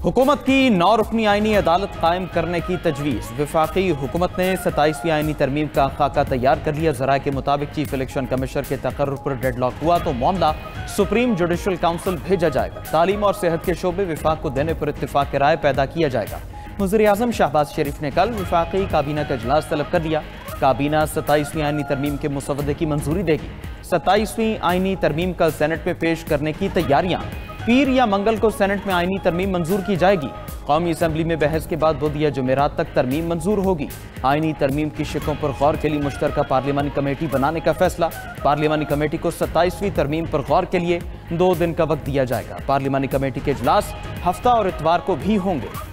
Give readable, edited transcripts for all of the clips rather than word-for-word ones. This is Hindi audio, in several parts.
हुकूमत की 9 रुकनी आईनी अदालत कायम करने की तजवीज़। वफाकी हुकूमत ने 27वीं आईनी तरमीम का खाका तैयार कर लिया। ज़राए के मुताबिक चीफ इलेक्शन कमिश्नर के तकर्रुर पर डेडलॉक हुआ तो मामला सुप्रीम जुडिशल काउंसिल भेजा जाएगा। तालीम और सेहत के शोबे विफाक को देने पर इत्तेफाक राय पैदा किया जाएगा। वज़ीर आज़म शहबाज शरीफ ने कल वफाकी काबीना का इजलास तलब कर लिया। काबीना 27वीं आईनी तरमीम के मुसवदे की मंजूरी देगी। 27वीं आईनी तरमीम कल सेनेट में पेश करने की तैयारियां। पीर या मंगल को सेनेट में आईनी तरमीम मंजूर की जाएगी। कौमी असम्बली में बहस के बाद बुध या जुमेरात तक तरमीम मंजूर होगी। आईनी तरमीम की शिकों पर गौर के लिए मुश्तरका पार्लिमानी कमेटी बनाने का फैसला। पार्लिमानी कमेटी को 27वीं तरमीम पर गौर के लिए 2 दिन का वक्त दिया जाएगा। पार्लिमानी कमेटी के इजलास हफ्ता और इतवार को भी होंगे।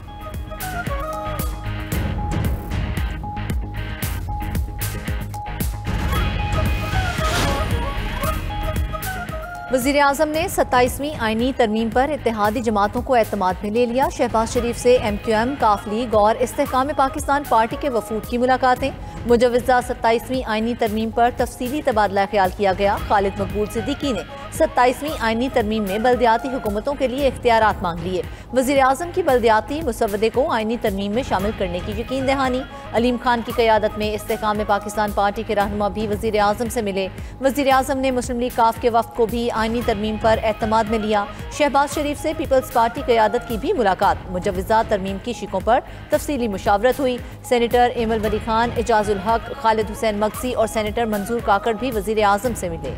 वज़ीर आज़म ने 27वीं आईनी तरमीम पर इत्तेहादी जमातों को एतमाद में ले लिया। शहबाज शरीफ से MQM, काफ लीग और इस्तेहकाम पाकिस्तान पार्टी के वफूद की मुलाकातें। मुजव्वज़ा 27वीं आईनी तरमीम पर तफसीली तबादला ख्याल किया गया। खालिद मकबूल सिद्दीकी ने 27वीं आईनी तरमीम में बल्दियाती हुकूमतों के लिए इख्तियारात मांग लिए। वज़ीर आज़म की बल्दियाती मुसवदे को आईनी तरमीम में शामिल करने की यकीन दहानी। अलीम खान की क़यादत में इस्तेहकाम पाकिस्तान पार्टी के रहनुमा भी वज़ीर आज़म से मिले। वज़ीर आज़म ने मुस्लिम लीग काफ के वफ़द को भी आईनी तरमीम पर एतमाद में लिया। शहबाज शरीफ से पीपल्स पार्टी क़यादत की भी मुलाकात। मुजव्वज़ा तरमीम की शिकों पर तफसीली मुशावरत हुई। सेनेटर एमल वली खान, एजाजुल हक, खालिद हुसैन मगसी और सेनेटर मंजूर काकड़ भी वज़ीर आज़म से मिले।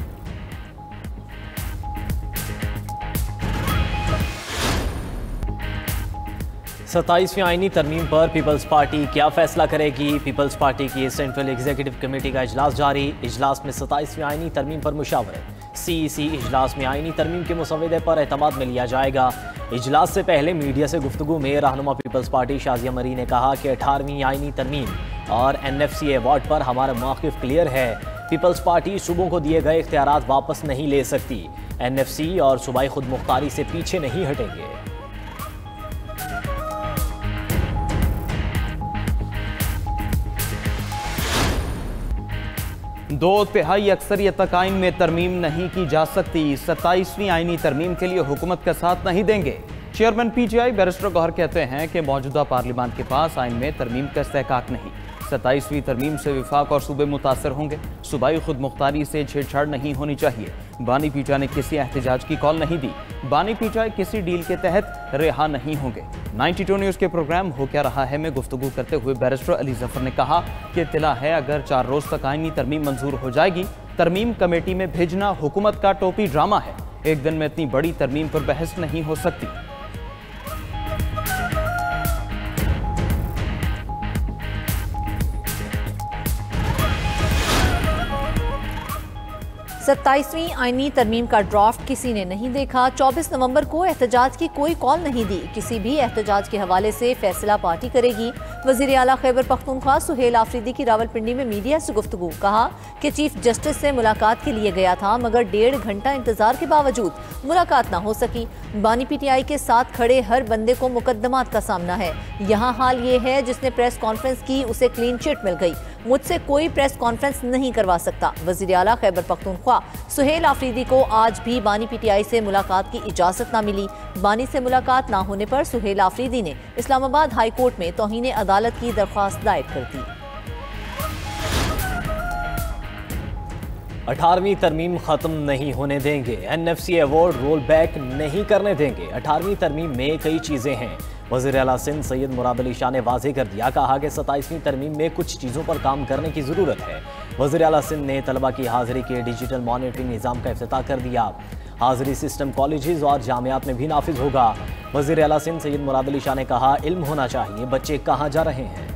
सत्ताईसवीं आईनी तरमीम पर पीपल्स पार्टी क्या फैसला करेगी? पीपल्स पार्टी की सेंट्रल एग्जीक्यूटिव कमेटी का इजलास जारी। इजलास में 27वीं आईनी तरमीम पर मुशावरत। CEC इजलास में आईनी तरमीम के मुसवदे पर एतमाद में लिया जाएगा। इजलास से पहले मीडिया से गुफ्तगू में रहनुमा पीपल्स पार्टी शाजिया मरी ने कहा कि 18वीं आईनी तरमीम और NFC अवार्ड पर हमारा मौक़िफ़ क्लियर है। पीपल्स पार्टी सूबों को दिए गए इख्तियारात वापस नहीं ले सकती। NFC और सूबाई खुद मुख्तारी से पीछे नहीं हटेंगे। 2/3 अक्सरियत तक आइन में तरमीम नहीं की जा सकती। 27वीं आईनी तरमीम के लिए हुकूमत का साथ नहीं देंगे। चेयरमैन PTI बैरिस्टर गौहर कहते हैं कि मौजूदा पार्लियामान के पास आइन में तरमीम का इस्तेहकाक नहीं। 27वीं तरमीम से विफाक और सूबे मुतासर होंगे। सूबाई खुद मुख्तारी से छेड़छाड़ नहीं होनी चाहिए। बानी पीटा ने किसी एहतजाज की कॉल नहीं दी। बानी पीटा किसी डील के तहत रिहा नहीं होंगे। 92 न्यूज़ के प्रोग्राम हो क्या रहा है में गुफ्तगू करते हुए बैरिस्टर अली जफर ने कहा कि इत्तला है अगर 4 रोज तक आईनी तरमीम मंजूर हो जाएगी। तरमीम कमेटी में भेजना हुकूमत का टोपी ड्रामा है। एक दिन में इतनी बड़ी तरमीम पर बहस नहीं हो सकती। 27वीं आईनी तरमीम का ड्राफ्ट किसी ने नहीं देखा। 24 नवंबर को एहतजाज की कोई कॉल नहीं दी। किसी भी एहतजाज के हवाले से फैसला पार्टी करेगी। वज़ीर आला खैबर पख्तूनख्वा सुहेल आफरीदी की रावलपिंडी में मीडिया से गुफ्तगू। कहा कि चीफ जस्टिस से मुलाकात के लिए गया था मगर 1.5 घंटा इंतजार के बावजूद मुलाकात ना हो सकी। बानी PTI के साथ खड़े हर बंदे को मुकदमात का सामना है। यहाँ हाल ये है जिसने प्रेस कॉन्फ्रेंस की उसे क्लीन चिट मिल गई। मुझसे कोई प्रेस कॉन्फ्रेंस नहीं करवा सकता। वज़ीर आला खैबर पख्तूनख्वा सुहेल आफरीदी को आज भी बानी PTI से मुलाकात की इजाज़त ना मिली। बानी से मुलाकात ना होने पर सुहेल आफरीदी ने इस्लामाबाद हाई कोर्ट में तौहीन अदालत की दरख्वास्त दायर कर दी। 18वीं तरमीम ख़त्म नहीं होने देंगे। NFC अवार्ड रोल बैक नहीं करने देंगे। 18वीं तरमीम में कई चीज़ें हैं। वज़ीर आला सिंध सैयद मुराद अली शाह ने वाज़ेह कर दिया। कहा कि 27वीं तरमीम में कुछ चीज़ों पर काम करने की ज़रूरत है। वज़ीर आला सिंध ने तलबा की हाज़िरी के डिजिटल मॉनिटरिंग निज़ाम का इफ्तिताह कर दिया। हाज़िरी सिस्टम कॉलेजेस और जामियात में भी नाफिज होगा। वज़ीर आला सिंध सैयद मुराद अली शाह ने कहा इल्म होना चाहिए बच्चे कहाँ जा रहे हैं।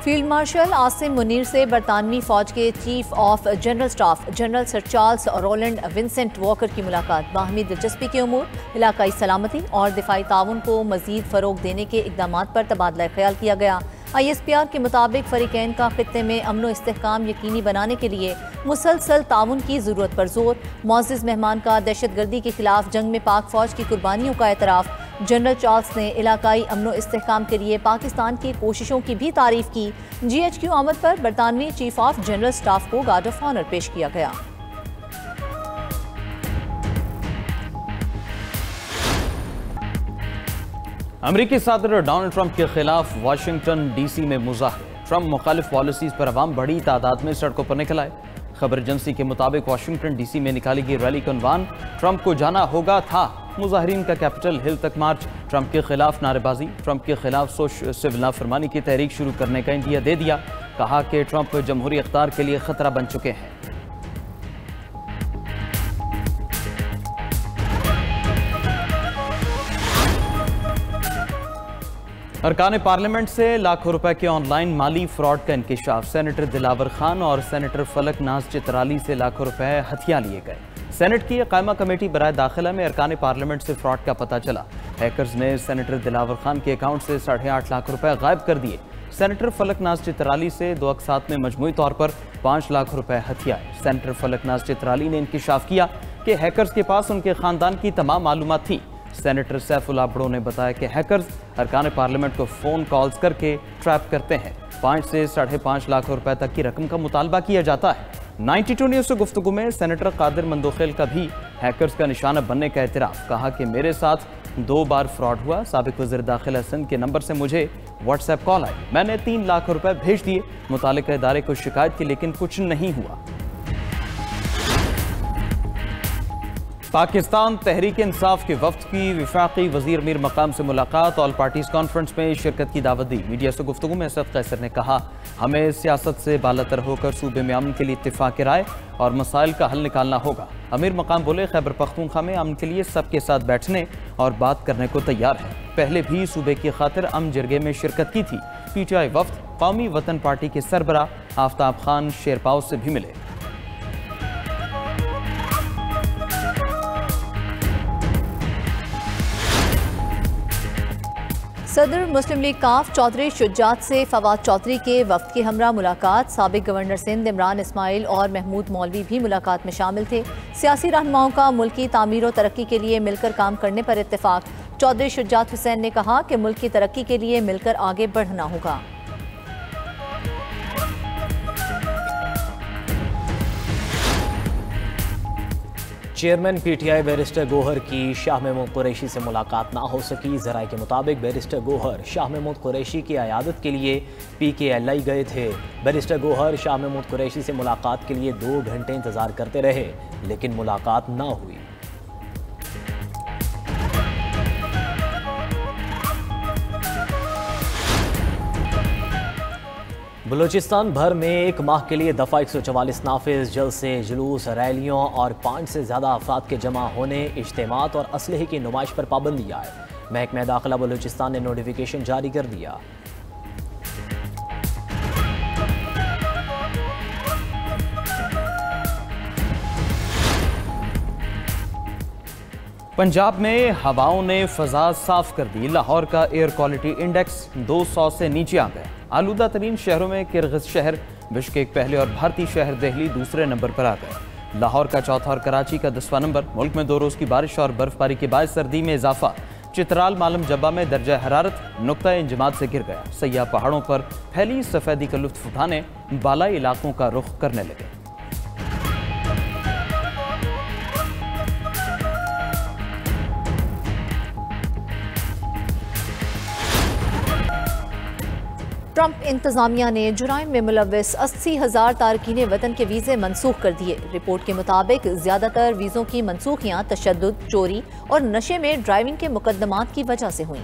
फील्ड मार्शल आसिम मुनीर से बरतानवी फौज के chief of general staff general sir Charles Roland Vincent Walker की मुलाकात। बाहमी दिलचस्पी के उमूर, इलाकाई सलामती और दिफाई ताउन को मजीद फ़रोग देने के इक़दामात पर तबादला ख्याल किया गया। ISPR के मुताबिक फ़रीक़ैन का ख़ित्ते में अमन व इस्तेहकाम यकीनी बनाने के लिए मुसलसल ताउन की ज़रूरत पर जोर। मुअज़्ज़िज़ मेहमान का दहशत गर्दी के खिलाफ जंग में पाक फ़ौज की कुर्बानियों का एतराफ़। जनरल चार्ल्स ने इलाकाई अमनो इस्तेहकाम के लिए पाकिस्तान की कोशिशों की भी तारीफ की। GHQ आमद पर बरतानवी चीफ ऑफ जनरल स्टाफ को गार्ड ऑफ ऑनर पेश किया गया। अमरीकी सदर डोनाल्ड ट्रंप के खिलाफ वाशिंगटन DC में मुजाहरे। ट्रंप मुखालिफ पॉलिसीज पर अवाम बड़ी तादाद में सड़कों पर निकल आए। खबर एजेंसी के मुताबिक वाशिंगटन DC में निकाली गई रैली का उन्वान ट्रंप को जाना होगा था। मुजाहिरीन का कैपिटल हिल तक मार्च। ट्रंप के खिलाफ नारेबाजी। ट्रंप के खिलाफ सिविल नाफरमानी की तहरीक शुरू करने का इंदिया दे दिया। कहा कि ट्रंप जमहूरी इख्तियार के लिए खतरा बन चुके हैं। अरकान पार्लियामेंट से लाखों रुपए के ऑनलाइन माली फ्रॉड का इंकिशाफ। सेनेटर दिलावर खान और सेनेटर फलक नाज चित्राली से लाखों रुपए हथिया लिए गए। सेनेट की कायमा कमेटी बराए दाखिला में अरकान पार्लियामेंट से फ्रॉड का पता चला। हैकर्स ने सेनेटर दिलावर खान के अकाउंट से 8.5 लाख रुपए गायब कर दिए। सेनेटर फलक नाज चित्राली से 2 अक़सात में मजमूई तौर पर 5 लाख रुपए हथियाए। सेनेटर फलक नाज चित्राली ने इंकिशाफ किया कि हैकर्स के पास उनके खानदान की तमाम मालूमात थी। सेनेटर सैफुल्लाह बड़ो ने बताया कि हैकर्स अरकान पार्लियामेंट को फ़ोन कॉल्स करके ट्रैप करते हैं। 5 से 5.5 लाख रुपए तक की रकम का मुतालबा किया जाता है। 92 न्यूज़ से गुफ्तगू में सेनेटर कादिर मंदोखेल का भी हैकर्स का निशाना बनने का एतराफ़। कहा कि मेरे साथ 2 बार फ्रॉड हुआ। साबिक वज़ीर दाखिला सिंध के नंबर से मुझे व्हाट्सएप कॉल आई। मैंने 3 लाख रुपए भेज दिए। मुतालिका इदारे को शिकायत की लेकिन कुछ नहीं हुआ। पाकिस्तान तहरीक इंसाफ के वफ्द की वफाकी वज़ीर मीर मकाम से मुलाकात। ऑल पार्टीज़ कॉन्फ्रेंस में शिरकत की दावत दी। मीडिया से गुफ्तगू में असद कैसर ने कहा, हमें सियासत से बालातर होकर सूबे में अमन के लिए इत्तेफाक राय और मसाइल का हल निकालना होगा। अमीर मकाम बोले, खैबर पख्तूनख्वा में अमन के लिए सबके साथ बैठने और बात करने को तैयार है। पहले भी सूबे की खातिर अमन जरगे में शिरकत की थी। PTI वफ्द कौमी वतन पार्टी के सरबरा आफ्ताब खान शेरपाव से भी मिले। सदर मुस्लिम लीग काफ चौधरी शुजात से फवाद चौधरी के वफ्द की हमरा मुलाकात। साबिक गवर्नर सिंध इमरान इस्माइल और महमूद मौलवी भी मुलाकात में शामिल थे। सियासी रहनुमाओं का मुल्क की तामीर और तरक्की के लिए मिलकर काम करने पर इत्तेफाक। चौधरी शुजात हुसैन ने कहा कि मुल्क की तरक्की के लिए मिलकर आगे बढ़ना होगा। चेयरमैन PTI बैरिस्टर गोहर की शाह महमूद कुरैशी से मुलाकात ना हो सकी। ज़राए के मुताबिक बैरिस्टर गोहर शाह महमूद कुरैशी की अयादत के लिए PKLI गए थे। बैरिस्टर गोहर शाह महमूद कुरैशी से मुलाकात के लिए 2 घंटे इंतज़ार करते रहे लेकिन मुलाकात ना हुई। बलूचिस्तान भर में 1 माह के लिए दफ़ा 144 नाफिज, जलसे, जुलूस, रैलियों और 5 से ज़्यादा अफराद के जमा होने, इज्तिमात और असलहे की नुमाइश पर पाबंदी आए। महकमा दाखिला बलूचिस्तान ने नोटिफिकेशन जारी कर दिया। पंजाब में हवाओं ने फ़ज़ा साफ कर दी। लाहौर का एयर क्वालिटी इंडेक्स 200 से नीचे आ गया। आलूदा तरीन शहरों में किर्गिज़ शहर बिश्केक पहले और भारतीय शहर दिल्ली दूसरे नंबर पर आ गए। लाहौर का चौथा और कराची का 10वां नंबर। मुल्क में 2 रोज़ की बारिश और बर्फबारी के बाद सर्दी में इजाफा। चित्राल मालम जब्बा में दर्जा हरारत नुक्ता इंजमाद से गिर गया। सयाह पहाड़ों पर फैली सफ़ेदी का लुत्फ़ उठाने बालाई इलाकों का रुख करने लगे। ट्रंप इंतजामिया ने जुराइम में मुलव्वस 80,000 तारकीन वतन के वीज़े मनसूख कर दिए। रिपोर्ट के मुताबिक ज़्यादातर वीज़ों की मनसूखियाँ तशद्दुद, चोरी और नशे में ड्राइविंग के मुकदमात की वजह से हुई।